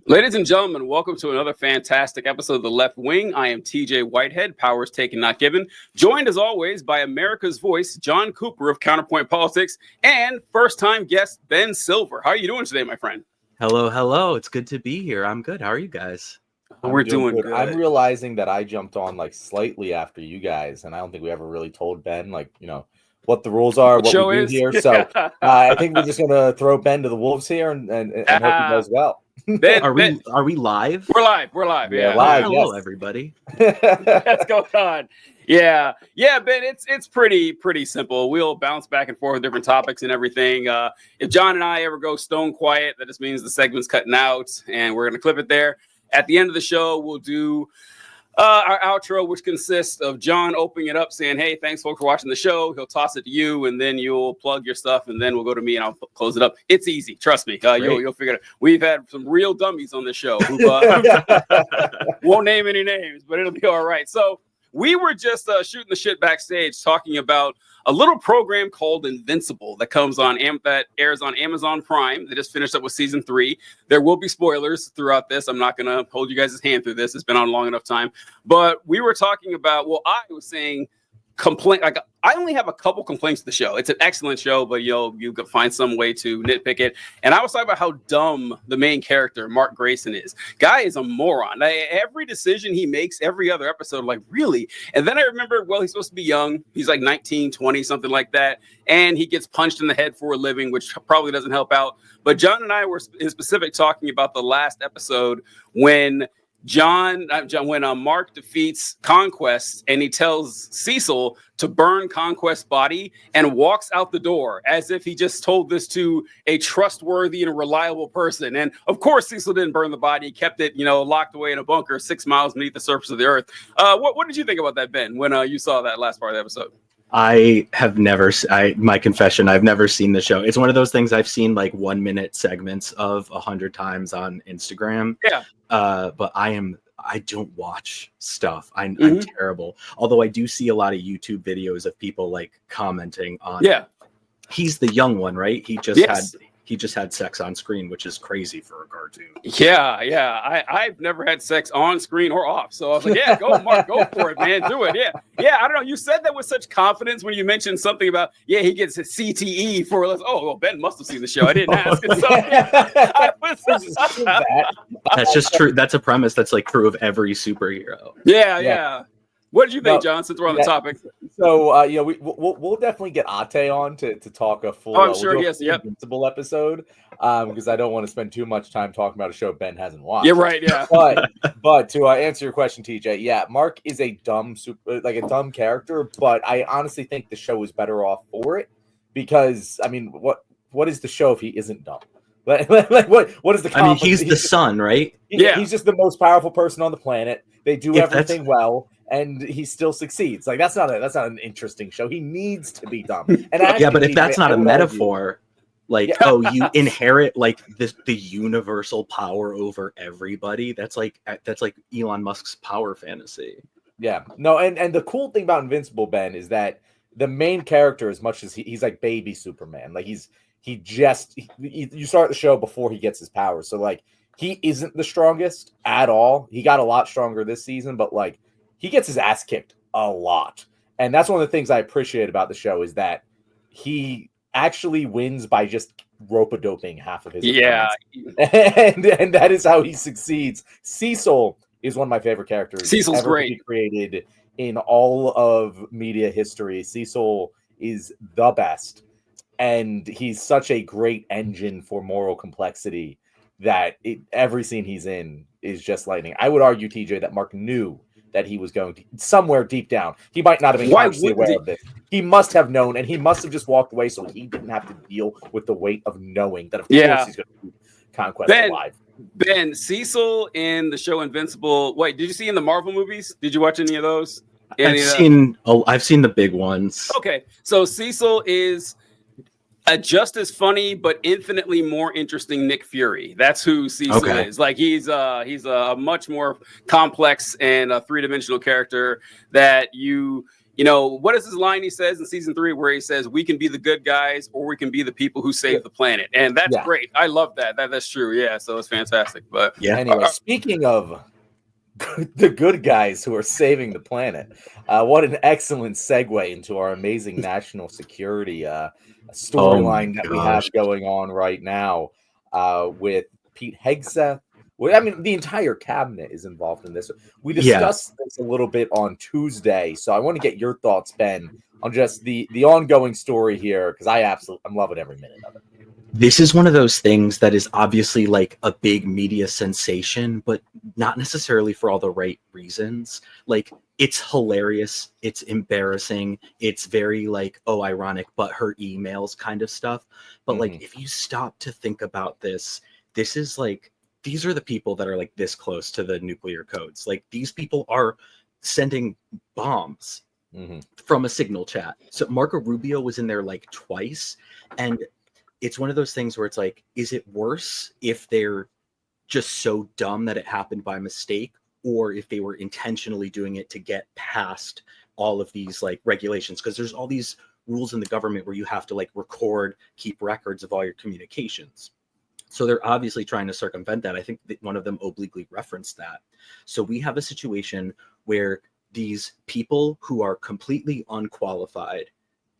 Ladies and gentlemen, welcome to another fantastic episode of The Left Wing. I am TJ Whitehead, powers taken, not given, joined as always by America's voice, John Cooper of Counterpoint Politics, and first-time guest, Ben Silver. How are you doing today, my friend? Hello. It's good to be here. I'm good. How are you guys? We're doing good. I'm realizing that I jumped on like slightly after you guys, and I don't think we ever really told Ben, what the rules are, what we do here. So I think we're just gonna throw Ben to the wolves here and hope he does well. Ben, are we live? We're live. Yeah, live. Hello, everybody. What's going on? Yeah, Ben. It's pretty simple. We'll bounce back and forth with different topics and everything. If John and I ever go stone quiet, that just means the segment's cutting out, and we're gonna clip it there. At the end of the show, we'll do our outro, which consists of John opening it up, saying, "Hey, thanks, folks, for watching the show." He'll toss it to you, and then you'll plug your stuff, and then we'll go to me, and I'll close it up. It's easy. Trust me. You'll figure it out. We've had some real dummies on the show who won't name any names, but it'll be all right. So we were just shooting the shit backstage, talking about a little program called Invincible that comes on that airs on Amazon Prime. They just finished up with season 3. There will be spoilers throughout this. I'm not gonna hold you guys' hand through this. It's been on long enough time. But we were talking about, I was saying I only have a couple complaints to the show. It's an excellent show, but you could find some way to nitpick it. And I was talking about how dumb the main character, Mark Grayson, is. Guy is a moron. Every decision he makes every other episode, like, really? And then I remembered, he's supposed to be young. He's like 19, 20, something like that. And he gets punched in the head for a living, which probably doesn't help out. But John and I were in specific talking about the last episode when Mark defeats Conquest, and he tells Cecil to burn Conquest's body and walks out the door as if he just told this to a trustworthy and reliable person. And of course, Cecil didn't burn the body. He kept it, locked away in a bunker 6 miles beneath the surface of the earth. What did you think about that, Ben, when you saw that last part of the episode? My confession, I've never seen the show. It's one of those things I've seen like 1 minute segments of 100 times on Instagram. Yeah. But I don't watch stuff. I'm terrible. Although I do see a lot of YouTube videos of people like commenting on. Yeah. He's the young one, right? He just had sex on screen, which is crazy for a cartoon. Yeah. I've never had sex on screen or off. So I was like, yeah, go, Mark, go for it, man. Do it. Yeah. I don't know. You said that with such confidence when you mentioned something about, he gets a CTE for, Ben must have seen the show. I didn't ask. That's just true. That's a premise that's like true of every superhero. Yeah. What did you think, John, since we're on the topic? So, we'll definitely get Ate on to talk a full Invincible episode, because I don't want to spend too much time talking about a show Ben hasn't watched. Yeah, right, yeah. But to answer your question, TJ, Mark is a dumb character, but I honestly think the show is better off for it, because, I mean, what is the show if he isn't dumb? What is the conflict? I mean, he's the sun, right? He's just the most powerful person on the planet. They do everything well, and he still succeeds. Like, that's not an interesting show. He needs to be dumb. And but if that's not a metaphor, you inherit like the universal power over everybody. That's like Elon Musk's power fantasy. Yeah. No, and the cool thing about Invincible, Ben, is that the main character, as much as he's like baby Superman, like you start the show before he gets his powers. So like, he isn't the strongest at all. He got a lot stronger this season, but like, he gets his ass kicked a lot. And that's one of the things I appreciate about the show, is that he actually wins by just rope-a-doping half of his opponents. And that is how he succeeds. Cecil is one of my favorite characters. Cecil's great. To be created in all of media history. Cecil is the best. And he's such a great engine for moral complexity that every scene he's in is just lightning. I would argue, TJ, that Mark knew that he was going to, somewhere deep down. He might not have been consciously aware of this. He must have known, and he must have just walked away so he didn't have to deal with the weight of knowing that, of course, he's going to keep Conquest alive. Ben, Cecil in the show Invincible. Wait, did you see in the Marvel movies? Did you watch any of those? I've seen the big ones. Okay, so Cecil is just as funny but infinitely more interesting Nick Fury. That's who Cecil is. Like, he's a much more complex and a three-dimensional character that you you know, what is his line he says in season 3 where he says, we can be the good guys or we can be the people who save the planet. And that's great. I love that. That's true. Yeah. So it's fantastic. But yeah. Anyway, speaking of the good guys who are saving the planet, what an excellent segue into our amazing national security storyline that we have going on right now with Pete Hegseth. Well, I mean, the entire cabinet is involved in this. We discussed this a little bit on Tuesday, so I want to get your thoughts, Ben, on just the ongoing story here, because I'm loving every minute of it. This is one of those things that is obviously like a big media sensation, but not necessarily for all the right reasons. Like, it's hilarious, it's embarrassing, it's very like, oh, ironic, but her emails kind of stuff. But like, if you stop to think about this is like, these are the people that are like this close to the nuclear codes. Like, these people are sending bombs from a signal chat. So Marco Rubio was in there like twice. And it's one of those things where it's like, is it worse if they're just so dumb that it happened by mistake, or if they were intentionally doing it to get past all of these like regulations? Because there's all these rules in the government where you have to like record, keep records of all your communications. So they're obviously trying to circumvent that. I think that one of them obliquely referenced that. So we have a situation where these people who are completely unqualified,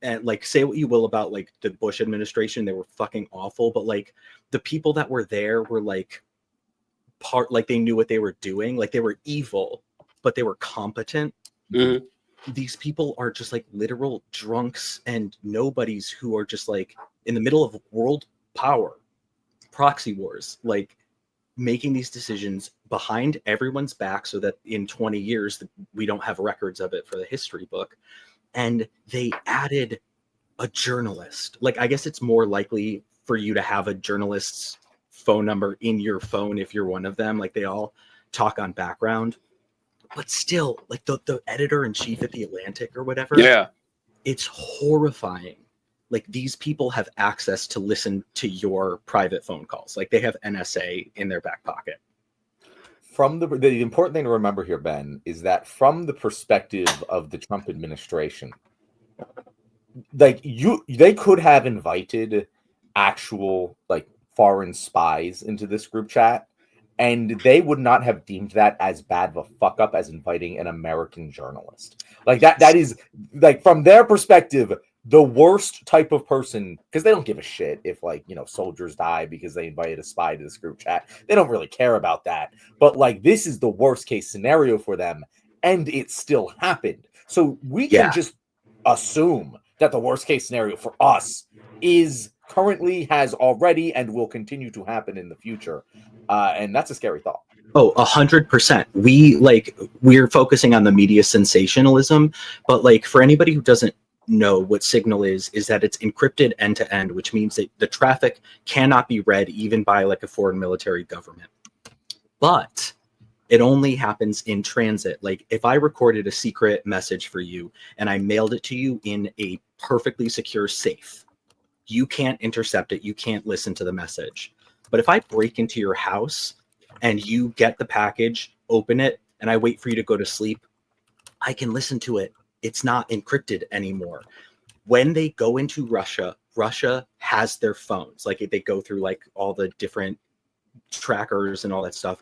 and like, say what you will about like the Bush administration, they were fucking awful, but like the people that were there were like like they knew what they were doing. Like, they were evil, but they were competent. These people are just like literal drunks and nobodies who are just like in the middle of world power, proxy wars, like making these decisions behind everyone's back so that in 20 years we don't have records of it for the history book. And they added a journalist. Like, I guess it's more likely for you to have a journalist's phone number in your phone if you're one of them. Like, they all talk on background, but still, like the editor-in-chief at the Atlantic or whatever. Yeah, it's horrifying. Like, these people have access to listen to your private phone calls. Like, they have NSA in their back pocket. From the important thing to remember here, Ben, is that from the perspective of the Trump administration, like, they could have invited actual like foreign spies into this group chat, and they would not have deemed that as bad of a fuck up as inviting an American journalist. Like, that is, like, from their perspective, the worst type of person, because they don't give a shit if, like, you know, soldiers die because they invited a spy to this group chat. They don't really care about that. But like, this is the worst case scenario for them, and it still happened. So we can just assume that the worst case scenario for us is currently, has already, and will continue to happen in the future. And that's a scary thought. Oh, 100%. We're focusing on the media sensationalism, but like, for anybody who doesn't know what Signal is that it's encrypted end to end, which means that the traffic cannot be read even by like a foreign military government. But it only happens in transit. Like, if I recorded a secret message for you and I mailed it to you in a perfectly secure safe, you can't intercept it. You can't listen to the message. But if I break into your house and you get the package, open it, and I wait for you to go to sleep, I can listen to it. It's not encrypted anymore. When they go into Russia, Russia has their phones. Like, they go through like all the different trackers and all that stuff.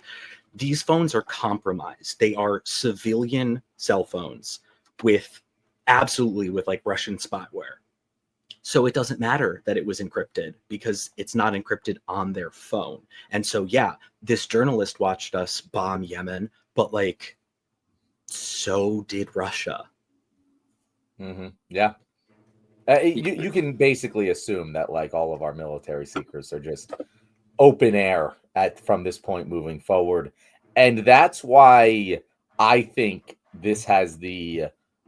These phones are compromised. They are civilian cell phones with like Russian spyware. So it doesn't matter that it was encrypted because it's not encrypted on their phone. And so, yeah, this journalist watched us bomb Yemen, but like, so did Russia. Yeah. You can basically assume that like all of our military secrets are just open air from this point moving forward. And that's why I think this has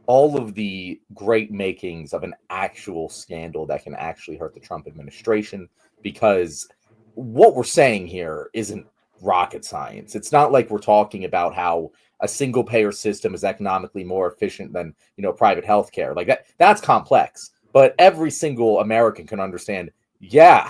all of the great makings of an actual scandal that can actually hurt the Trump administration, because what we're saying here isn't rocket science. It's not like we're talking about how a single payer system is economically more efficient than, you know, private healthcare. Like that's complex, but every single American can understand. Yeah,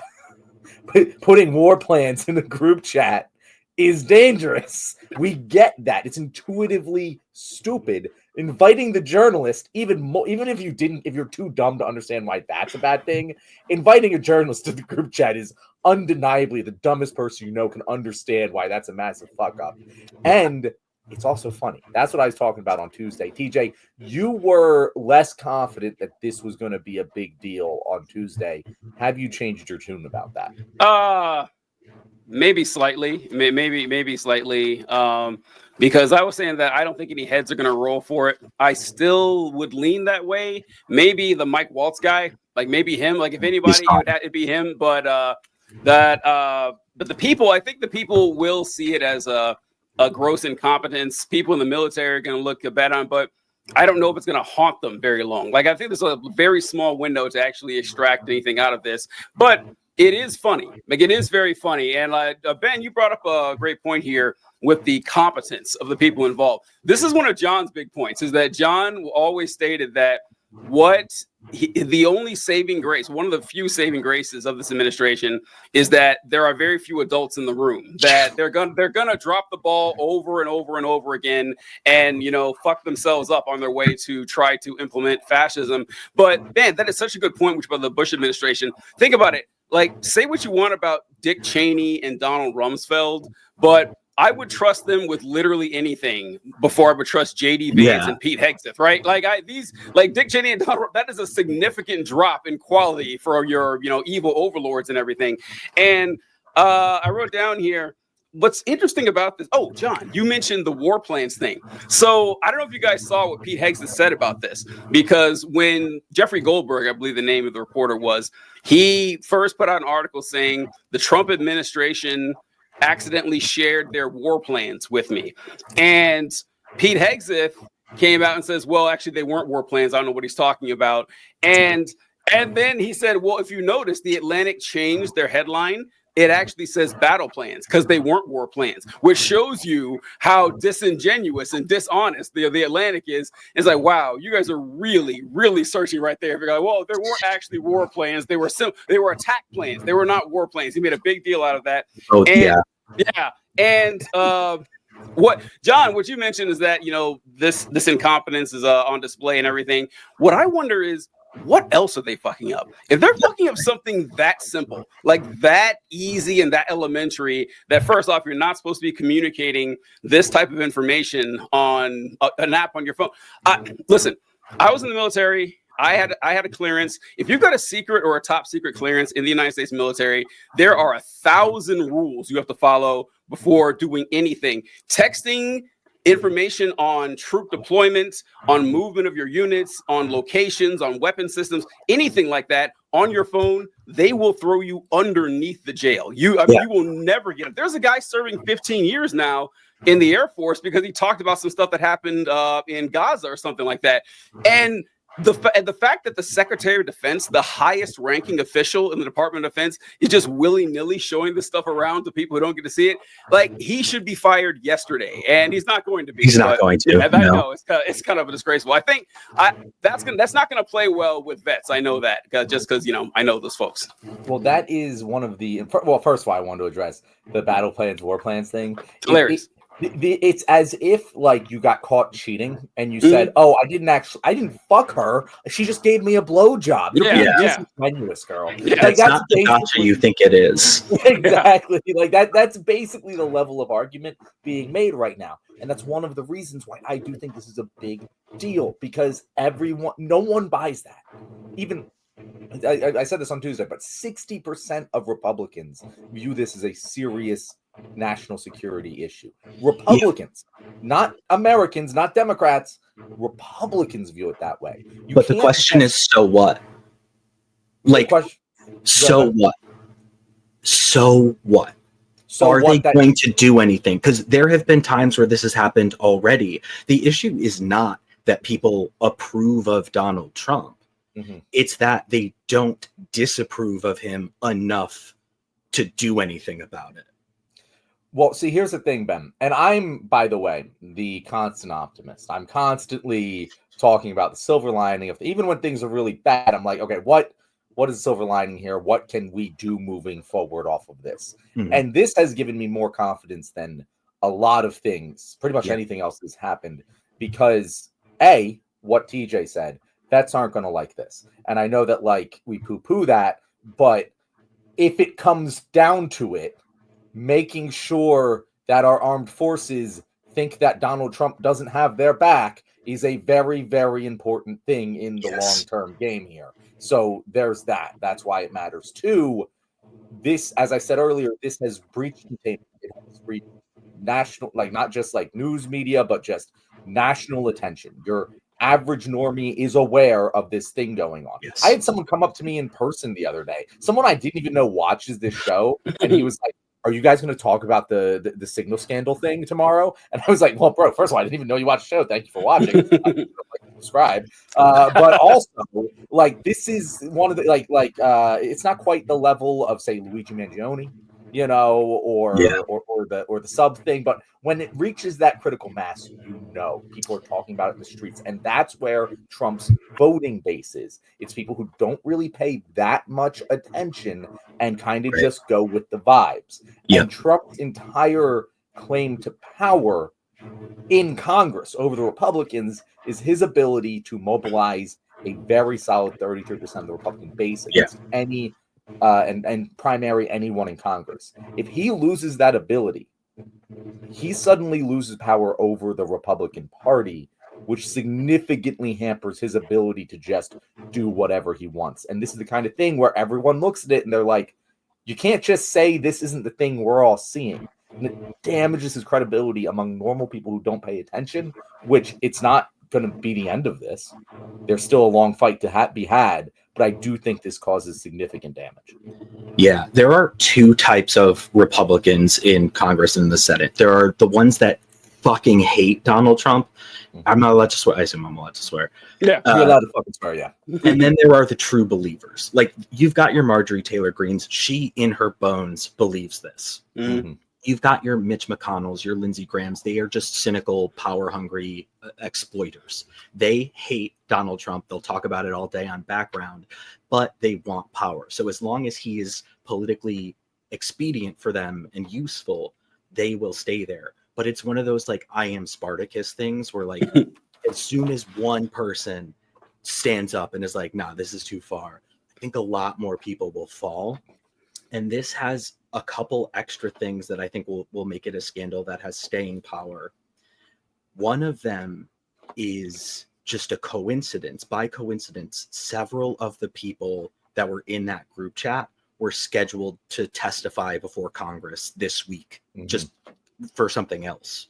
putting war plans in the group chat is dangerous. We get that. It's intuitively stupid. inviting the journalist, even if you're too dumb to understand why that's a bad thing, inviting a journalist to the group chat is undeniably the dumbest person you know can understand why that's a massive fuck up. And it's also funny. That's what I was talking about on Tuesday. TJ, you were less confident that this was going to be a big deal on Tuesday. Have you changed your tune about that? Maybe slightly, maybe slightly. Because I was saying that I don't think any heads are going to roll for it. I still would lean that way. Maybe the Mike Waltz guy, like maybe him. Like if anybody, it'd be him. But the people, I think the people will see it as a gross incompetence. People in the military are going to look bad on, but I don't know if it's going to haunt them very long. Like I think there's a very small window to actually extract anything out of this, but it is funny. Like it is very funny. And Ben, you brought up a great point here with the competence of the people involved. This is one of John's big points, is that John always stated that the only saving grace, one of the few saving graces of this administration, is that there are very few adults in the room, that they're gonna drop the ball over and over and over again and fuck themselves up on their way to try to implement fascism. But man, that is such a good point, which by the Bush administration. Think about it. Like, say what you want about Dick Cheney and Donald Rumsfeld, but I would trust them with literally anything before I would trust J.D. Vance and Pete Hegseth, right? Like Dick Cheney and Donald, that is a significant drop in quality for your, evil overlords and everything. And I wrote down here, what's interesting about this? Oh, John, you mentioned the war plans thing. So I don't know if you guys saw what Pete Hegseth said about this, because when Jeffrey Goldberg, I believe the name of the reporter was, he first put out an article saying the Trump administration accidentally shared their war plans with me. And Pete Hegseth came out and says, well, actually, they weren't war plans. I don't know what he's talking about. And then he said, well, if you notice, the Atlantic changed their headline. It actually says battle plans because they weren't war plans, which shows you how disingenuous and dishonest the Atlantic is. It's like, wow, you guys are really, really searching right there. You're like, well, there weren't actually war plans. They were attack plans. They were not war plans. He made a big deal out of that. Oh, yeah. And what you mentioned is that, this incompetence is on display and everything. What I wonder is, what else are they fucking up? If they're fucking up something that simple, like that easy and that elementary, that first off, you're not supposed to be communicating this type of information on an app on your phone. Listen, I was in the military. I had a clearance. If you've got a secret or a top secret clearance in the United States military, there are 1,000 rules you have to follow before doing anything. Texting information on troop deployment, on movement of your units, on locations, on weapon systems, anything like that on your phone, they will throw you underneath the jail. You will never get it. There's a guy serving 15 years now in the Air Force because he talked about some stuff that happened in Gaza or something like that. And the fact that the Secretary of Defense, the highest ranking official in the Department of Defense, is just willy-nilly showing this stuff around to people who don't get to see it, like, he should be fired yesterday, and he's not going to be. He's not going to. Yeah, I know it's kind of disgraceful. I think that's not going to play well with vets. I know that because I know those folks. Well, that is one of the. Well, first of all, I wanted to address the battle plans, war plans thing. Hilarious. It's as if like you got caught cheating and you said, "Oh, I didn't fuck her. She just gave me a blowjob." You're being disingenuous, girl. Yeah, like, that's not the gotcha you think it is. Exactly. Like that's basically the level of argument being made right now, and that's one of the reasons why I do think this is a big deal, because no one buys that. Even I said this on Tuesday, but 60% of Republicans view this as a serious national security issue. Republicans, not Americans, not Democrats. Republicans view it that way. But the question is, so what? Like, so what? So what? Are they going to do anything? Because there have been times where this has happened already. The issue is not that people approve of Donald Trump. Mm-hmm. It's that they don't disapprove of him enough to do anything about it. Well, see, here's the thing, Ben. And I'm, by the way, the constant optimist. I'm constantly talking about the silver lining of even when things are really bad. I'm like, okay, what is the silver lining here? What can we do moving forward off of this? Mm-hmm. And this has given me more confidence than a lot of things, pretty much anything else that's happened, because what TJ said, vets aren't going to like this. And I know that like we poo-poo that, but if it comes down to it, making sure that our armed forces think that Donald Trump doesn't have their back is a very, very important thing in the long-term game here. So there's that. That's why it matters too. This, as I said earlier, this has breached containment. It has breached national, like not just like news media, but just national attention. Your average normie is aware of this thing going on. Yes. I had someone come up to me in person the other day, someone I didn't even know watches this show, and he was like, "Are you guys going to talk about the signal scandal thing tomorrow?" And I was like, "Well, bro, first of all, I didn't even know you watched the show. Thank you for watching. Subscribe." But also, like, this is one of the it's not quite the level of say Luigi Mangione, you know, or the sub thing, but when it reaches that critical mass, you know, people are talking about it in the streets, and that's where Trump's voting base is. It's people who don't really pay that much attention and kind of just go with the vibes. And Trump's entire claim to power in Congress over the Republicans is his ability to mobilize a very solid 33% of the Republican base against any and primary anyone in Congress. If he loses that ability, he suddenly loses power over the Republican Party, which significantly hampers his ability to just do whatever he wants. And this is the kind of thing where everyone looks at it and they're like, you can't just say this isn't the thing we're all seeing. And it damages his credibility among normal people who don't pay attention, which it's not going to be the end of this. There's still a long fight to be had, but I do think this causes significant damage. Yeah, there are two types of Republicans in Congress and the Senate. There are the ones that fucking hate Donald Trump. I'm not allowed to swear. I assume I'm allowed to swear. Yeah, you're allowed to fucking swear, yeah. And then there are the true believers. Like, you've got your Marjorie Taylor Greens. She, in her bones, believes this. Mm-hmm. You've got your Mitch McConnells, your Lindsey Grahams. They are just cynical, power-hungry exploiters. They hate Donald Trump. They'll talk about it all day on background, but they want power. So as long as he is politically expedient for them and useful, they will stay there. But it's one of those, like, I am Spartacus things where, like, as soon as one person stands up and is like, nah, this is too far, I think a lot more people will fall. And this has a couple extra things that I think will make it a scandal that has staying power. One of them is just a coincidence. By coincidence, several of the people that were in that group chat were scheduled to testify before Congress this week, just for something else.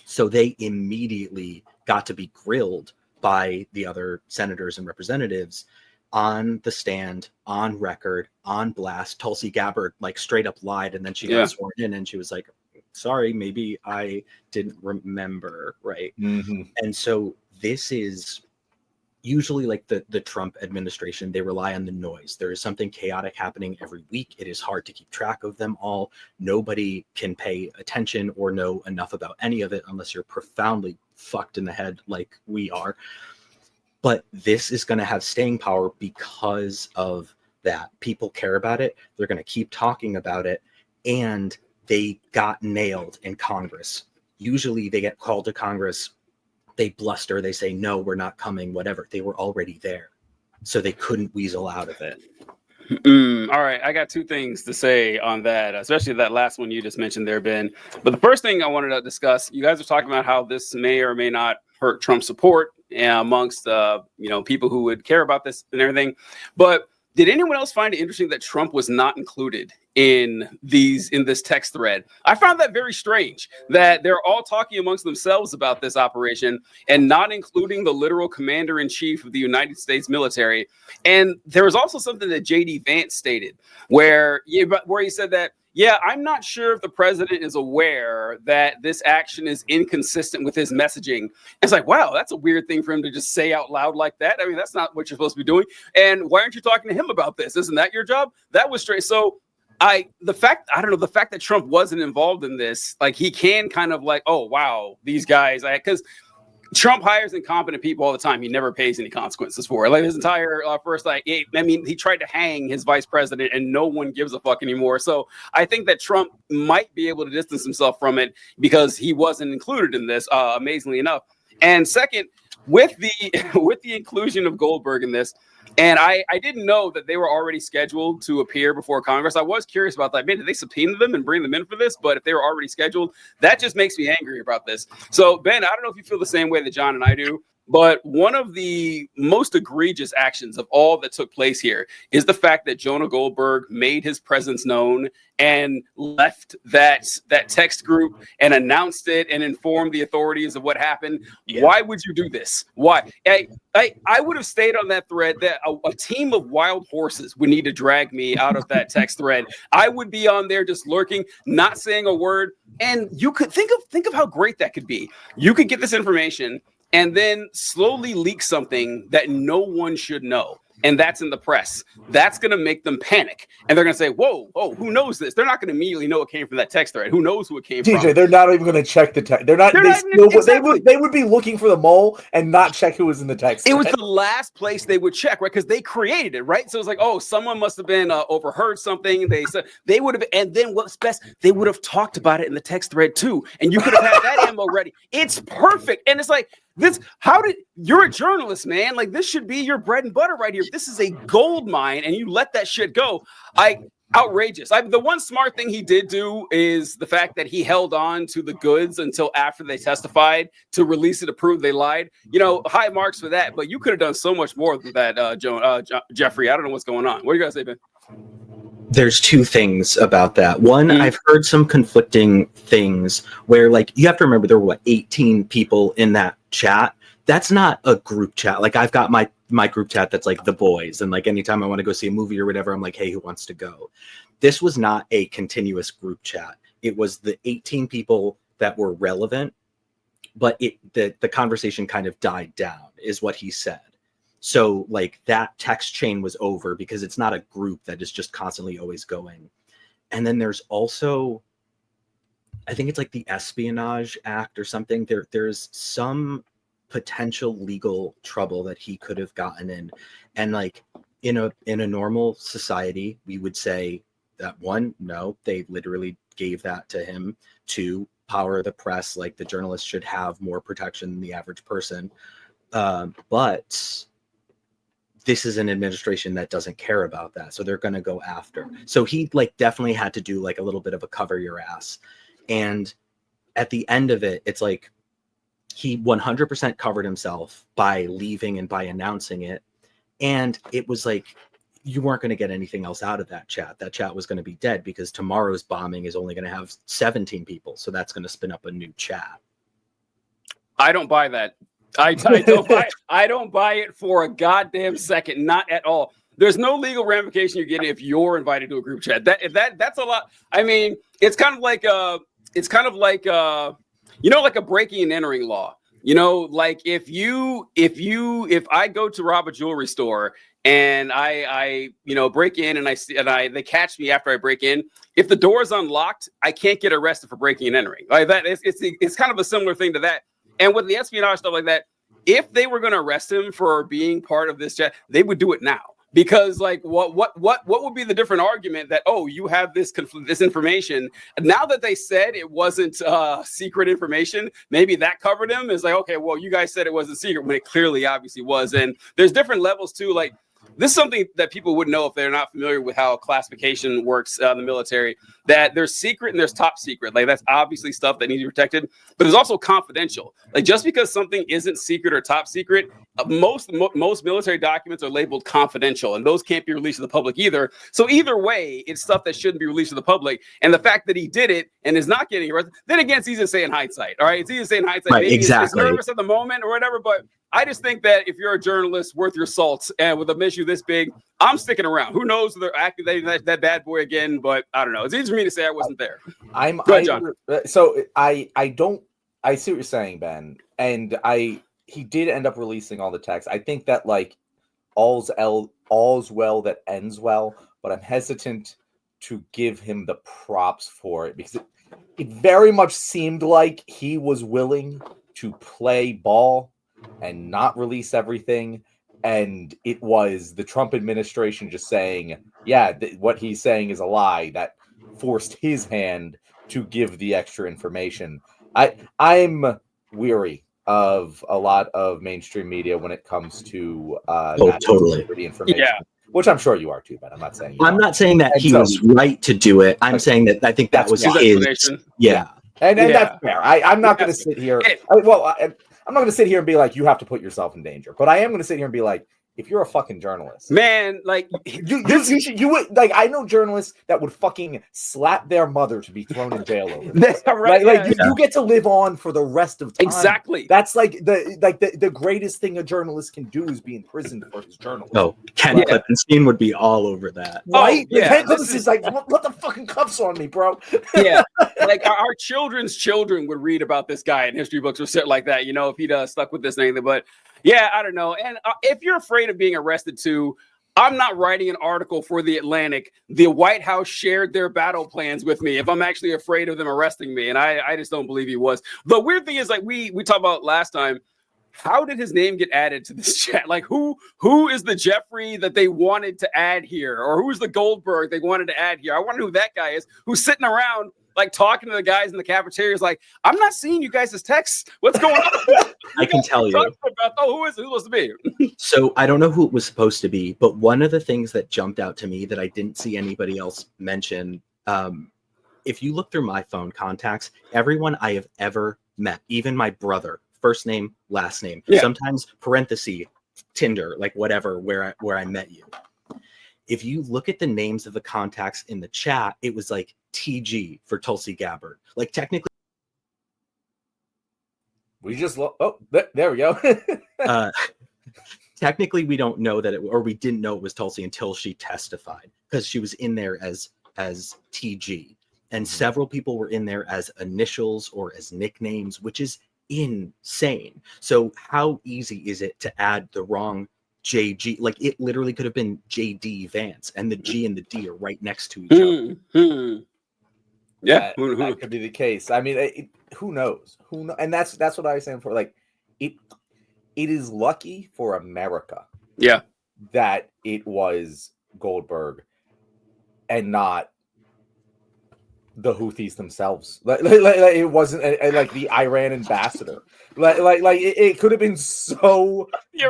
So they immediately got to be grilled by the other senators and representatives on the stand, on record, on blast. Tulsi Gabbard like straight up lied, and then she got sworn in and she was like, sorry, maybe I didn't remember, right? And so this is usually like the Trump administration. They rely on the noise. There is something chaotic happening every week. It is hard to keep track of them all. Nobody can pay attention or know enough about any of it unless you're profoundly fucked in the head like we are. But this is going to have staying power because of that. People care about it. They're going to keep talking about it. And they got nailed in Congress. Usually they get called to Congress. They bluster. They say, no, we're not coming, whatever. They were already there. So they couldn't weasel out of it. All right. I got two things to say on that, especially that last one you just mentioned there, Ben. But the first thing I wanted to discuss, you guys are talking about how this may or may not hurt Trump's support amongst people who would care about this and everything. But did anyone else find it interesting that Trump was not included in this text thread? I found that very strange that they're all talking amongst themselves about this operation and not including the literal commander-in-chief of the United States military. And there was also something that J.D. Vance stated where he said that, yeah, I'm not sure if the president is aware that this action is inconsistent with his messaging. It's like, wow, that's a weird thing for him to just say out loud like that. I mean, that's not what you're supposed to be doing. And why aren't you talking to him about this? Isn't that your job? That was straight. So the fact that Trump wasn't involved in this, like, he can kind of like, oh, wow, these guys, because Trump hires incompetent people all the time. He never pays any consequences for it. Like his entire he tried to hang his vice president and no one gives a fuck anymore. So I think that Trump might be able to distance himself from it because he wasn't included in this, amazingly enough. And second, with the with the inclusion of Goldberg in this, and I didn't know that they were already scheduled to appear before Congress. I was curious about that. Man, did they subpoena them and bring them in for this? But if they were already scheduled, that just makes me angry about this. So, Ben, I don't know if you feel the same way that John and I do, but one of the most egregious actions of all that took place here is the fact that Jonah Goldberg made his presence known and left that text group and announced it and informed the authorities of what happened. Yeah. Why would you do this? Why? I would have stayed on that thread. That a team of wild horses would need to drag me out of that text thread. I would be on there just lurking, not saying a word. And you could think of how great that could be. You could get this information and then slowly leak something that no one should know. And that's in the press. That's going to make them panic. And they're going to say, whoa, who knows this? They're not going to immediately know it came from that text thread. Who knows who it came from? DJ, they're not even going to check the text. They would be looking for the mole and not check who was in the text thread. It was the last place they would check, right? Because they created it, right? So it's like, oh, someone must have been overheard something. They would have, and then what's best, they would have talked about it in the text thread too. And you could have had that ammo ready. It's perfect. And it's like, you're a journalist, man. Like, this should be your bread and butter right here. This is a gold mine, and you let that shit go. Outrageous. The one smart thing he did do is the fact that he held on to the goods until after they testified to release it to prove they lied. High marks for that, but you could have done so much more than that, Jeffrey. I don't know what's going on. What do you guys say, Ben? There's two things about that. One, I've heard some conflicting things where, like, you have to remember there were 18 people in that chat. That's not a group chat. Like, I've got my group chat that's like the boys, and like anytime I want to go see a movie or whatever, I'm like, hey, who wants to go? This was not a continuous group chat. It was the 18 people that were relevant, but the conversation kind of died down, is what he said. So like that text chain was over because it's not a group that is just constantly always going. And then there's also, I think it's like the Espionage Act or something. There's some potential legal trouble that he could have gotten in. And like in a normal society, we would say that one, no, they literally gave that to him. Two, power of the press, like the journalist should have more protection than the average person. But this is an administration that doesn't care about that. So they're going to go after. So he like definitely had to do like a little bit of a cover your ass. And at the end of it, it's like he 100% covered himself by leaving and by announcing it. And it was like, you weren't going to get anything else out of that chat. That chat was going to be dead because tomorrow's bombing is only going to have 17 people. So that's going to spin up a new chat. I don't buy that. I don't buy it for a goddamn second. Not at all. There's no legal ramification you're getting if you're invited to a group chat. That's a lot. I mean, it's kind of like like a breaking and entering law. Like if I go to rob a jewelry store and I break in and they catch me after I break in, if the door is unlocked, I can't get arrested for breaking and entering. Like that, it's kind of a similar thing to that. And with the espionage stuff like that, if they were going to arrest him for being part of this chat, they would do it now. Because like what would be the different argument that, oh, you have this information now that they said it wasn't secret information, maybe that covered him. It's like, okay, well, you guys said it wasn't secret when it clearly obviously was. And there's different levels too. Like this is something that people would know if they're not familiar with how classification works in the military, that there's secret and there's top secret. Like that's obviously stuff that needs to be protected, but there's also confidential. Like just because something isn't secret or top secret, most military documents are labeled confidential and those can't be released to the public either. So either way, it's stuff that shouldn't be released to the public. And the fact that he did it and is not getting arrested, then again, it's easy to say in hindsight. All right. It's easy to say in hindsight. Right, maybe exactly. it's nervous at the moment or whatever, but I just think that if you're a journalist worth your salt and with an issue this big, I'm sticking around. Who knows if they're activating that bad boy again, but I don't know. It's easy for me to say I wasn't there. Go ahead, John. So I see what you're saying, Ben. And he did end up releasing all the text. I think that like all's well that ends well, but I'm hesitant to give him the props for it because it very much seemed like he was willing to play ball and not release everything. And it was the Trump administration just saying, yeah, what he's saying is a lie that forced his hand to give the extra information. I'm weary of a lot of mainstream media when it comes to totally security information. Yeah. Which I'm sure you are too, but I'm not saying I'm not saying that he was right to do it. I'm saying that I think that was his explanation. Yeah. And that's fair. I'm not going to sit here. I'm not going to sit here and be like, you have to put yourself in danger. But I am going to sit here and be like, if you're a fucking journalist, man, like you would like. I know journalists that would fucking slap their mother to be thrown in jail over this. You get to live on for the rest of time. Exactly. That's the greatest thing a journalist can do is be in prison for his journalism. Oh, Ken Klippenstein would be all over that. Right? Ken Klippenstein's like, put the fucking cuffs on me, bro. Yeah. Like our children's children would read about this guy in history books or shit like that, you know, if he'd stuck with this thing. But yeah, I don't know. And if you're afraid of being arrested too, I'm not writing an article for The Atlantic. The White House shared their battle plans with me if I'm actually afraid of them arresting me. And I just don't believe he was. The weird thing is, like we talked about last time, how did his name get added to this chat? Like who is the Jeffrey that they wanted to add here? Or who's the Goldberg they wanted to add here? I wonder who that guy is who's sitting around like talking to the guys in the cafeterias, like, I'm not seeing you guys' texts. What's going on? I can tell you. About, who is it? Who's supposed to be? So I don't know who it was supposed to be, but one of the things that jumped out to me that I didn't see anybody else mention, if you look through my phone contacts, everyone I have ever met, even my brother, first name, last name, sometimes parenthesis, Tinder, like whatever, where I met you. If you look at the names of the contacts in the chat, it was like TG for Tulsi Gabbard. Like technically, we just there we go. Technically, we don't know that or we didn't know it was Tulsi until she testified because she was in there as TG, and several people were in there as initials or as nicknames, which is insane. So how easy is it to add the wrong JG? Like it literally could have been JD Vance, and the G and the D are right next to each other. Yeah, that could be the case. I mean, who knows? Who knows? And that's what I was saying for. Like, it is lucky for America, that it was Goldberg and not the Houthis themselves. Like it wasn't like the Iran ambassador. Like it could have been so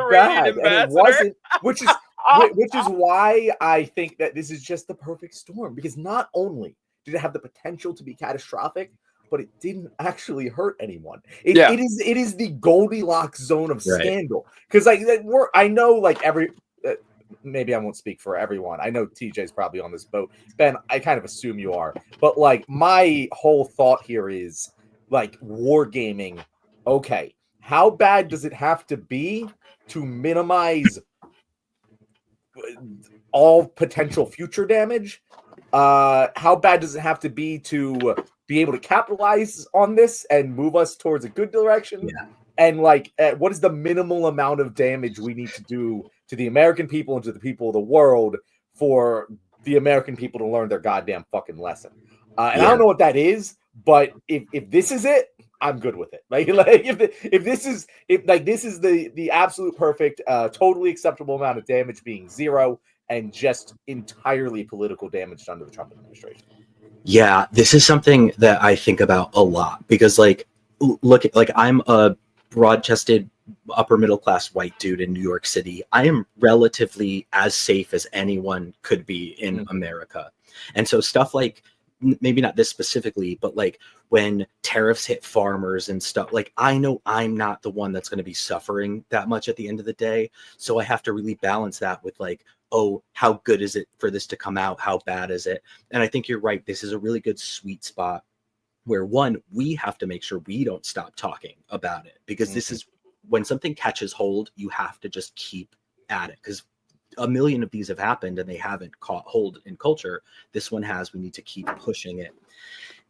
bad, and it wasn't. Which is why I think that this is just the perfect storm, because not only did it have the potential to be catastrophic, but it didn't actually hurt anyone. It is the Goldilocks zone of scandal. Because I know like maybe I won't speak for everyone. I know TJ's probably on this boat. Ben, I kind of assume you are. But like my whole thought here is like wargaming. Okay, how bad does it have to be to minimize all potential future damage? How bad does it have to be to be able to capitalize on this and move us towards a good direction? And like, what is the minimal amount of damage we need to do to the American people and to the people of the world for the American people to learn their goddamn fucking lesson? And I don't know what that is, but if this is it, I'm good with it. Like if this is the absolute perfect, totally acceptable amount of damage being zero and just entirely political damage done to the Trump administration. Yeah, this is something that I think about a lot because like, look at like I'm a broad-chested upper middle class white dude in New York City. I am relatively as safe as anyone could be in America. And so stuff like, maybe not this specifically, but like when tariffs hit farmers and stuff, like I know I'm not the one that's going to be suffering that much at the end of the day. So I have to really balance that with like, oh, how good is it for this to come out? How bad is it? And I think you're right. This is a really good sweet spot where one, we have to make sure we don't stop talking about it, because this is when something catches hold, you have to just keep at it, because a million of these have happened and they haven't caught hold in culture. This one has. We need to keep pushing it.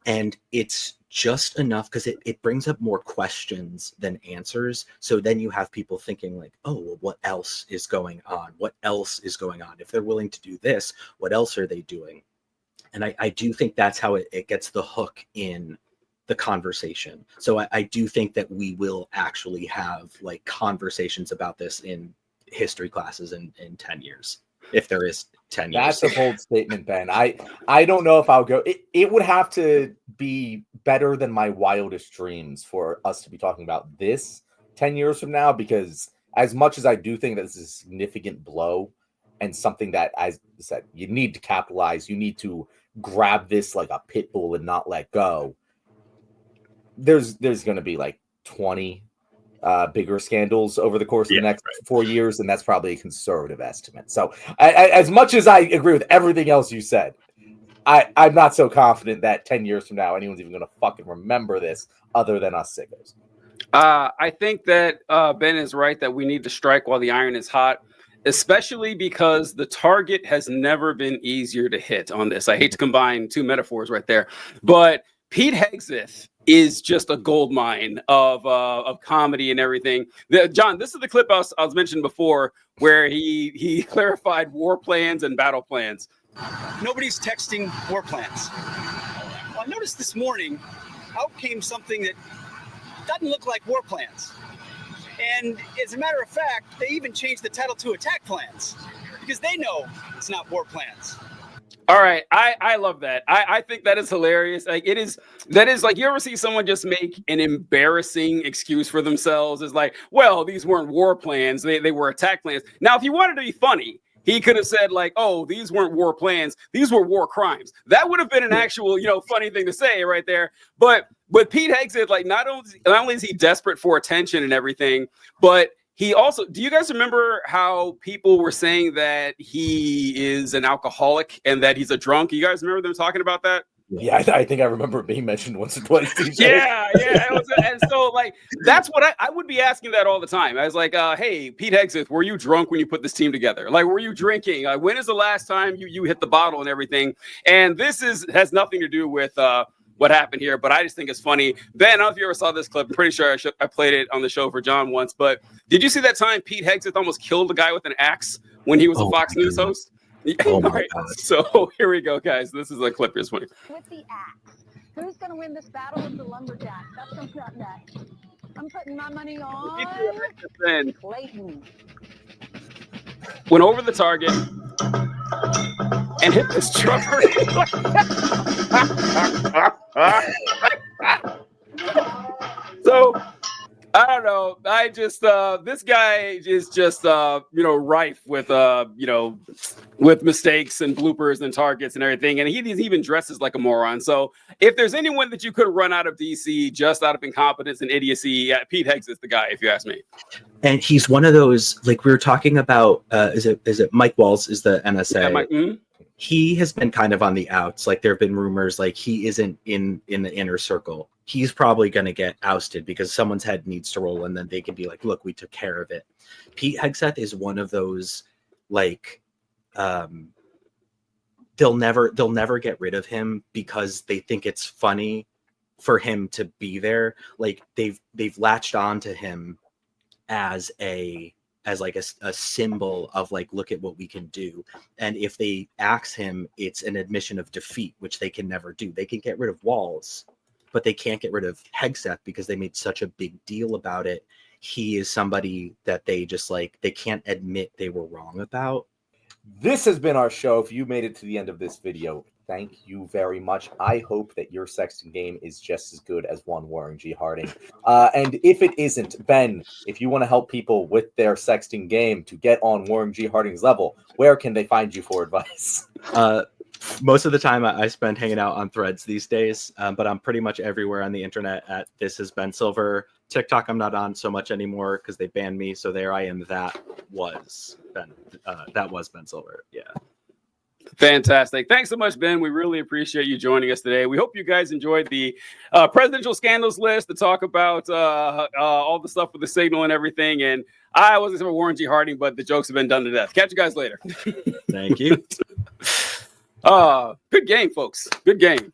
And it's just enough because it brings up more questions than answers. So then you have people thinking like, oh, well, what else is going on? What else is going on? If they're willing to do this, what else are they doing? And I do think that's how it gets the hook in the conversation. So I do think that we will actually have like conversations about this in history classes in 10 years, if there is 10 years. That's a bold statement, Ben. I don't know if I'll go. It would have to be better than my wildest dreams for us to be talking about this 10 years from now, because as much as I do think that this is a significant blow and something that, as I said, you need to capitalize, you need to grab this like a pit bull and not let go. There's going to be like 20 bigger scandals over the course of the next 4 years, and that's probably a conservative estimate. So as much as I agree with everything else you said, I'm not so confident that 10 years from now anyone's even going to fucking remember this other than us sickos. I think that Ben is right that we need to strike while the iron is hot, especially because the target has never been easier to hit on this. I hate to combine two metaphors right there, but Pete Hegseth is just a gold mine of comedy and everything. John, this is the clip I was mentioning before where he clarified war plans and battle plans. Nobody's texting war plans. Well, I noticed this morning out came something that doesn't look like war plans. And as a matter of fact, they even changed the title to attack plans because they know it's not war plans. All right. I love that. I think that is hilarious. Like that is like, you ever see someone just make an embarrassing excuse for themselves? It's like, well, these weren't war plans. They were attack plans. Now, if he wanted to be funny, he could have said like, oh, these weren't war plans. These were war crimes. That would have been an actual, funny thing to say right there. But Pete Hegseth, like not only is he desperate for attention and everything, but he also, do you guys remember how people were saying that he is an alcoholic and that he's a drunk? You guys remember them talking about that? Yeah, I think I remember being mentioned once or twice. Yeah. And so, like, that's what I would be asking that all the time. I was like, hey, Pete Hegseth, were you drunk when you put this team together? Like, were you drinking? When is the last time you hit the bottle and everything? And this has nothing to do with what happened here, but I just think it's funny. Ben, I don't know if you ever saw this clip. I'm pretty sure I played it on the show for John once, but did you see that time Pete Hegseth almost killed a guy with an axe when he was a Fox News host? Oh my God. So here we go, guys. This is a clip. Here's funny. With the axe. Who's going to win this battle with the lumberjack? That's what's up next. I'm putting my money on Clayton. Went over the target and hit this trumper. So I don't know. I just this guy is just rife with with mistakes and bloopers and targets and everything, and he even dresses like a moron. So if there's anyone that you could run out of DC just out of incompetence and idiocy, Pete Hegseth is the guy, if you ask me. And he's one of those, like we were talking about. Is it Mike Walls is the NSA? Yeah, Mike, He has been kind of on the outs. Like there have been rumors like he isn't in the inner circle. He's probably going to get ousted because someone's head needs to roll, and then they can be like, "Look, we took care of it." Pete Hegseth is one of those, like, they'll never get rid of him because they think it's funny for him to be there. Like they've latched on to him as a symbol of like, look at what we can do. And if they axe him, it's an admission of defeat, which they can never do. They can get rid of Walls, but they can't get rid of Hegseth because they made such a big deal about it. He is somebody that they just like, they can't admit they were wrong about. This has been our show. If you made it to the end of this video, thank you very much. I hope that your sexting game is just as good as one Warren G. Harding. And if it isn't, Ben, if you want to help people with their sexting game to get on Warren G. Harding's level, where can they find you for advice? Most of the time I spend hanging out on Threads these days, but I'm pretty much everywhere on the internet at This Is Ben Silver. TikTok I'm not on so much anymore because they banned me. So there I am. That was Ben Silver. Yeah. Fantastic. Thanks so much, Ben. We really appreciate you joining us today. We hope you guys enjoyed the presidential scandals list to talk about all the stuff with the signal and everything. And I wasn't saying Warren G. Harding, but the jokes have been done to death. Catch you guys later. Thank you. Good game, folks. Good game.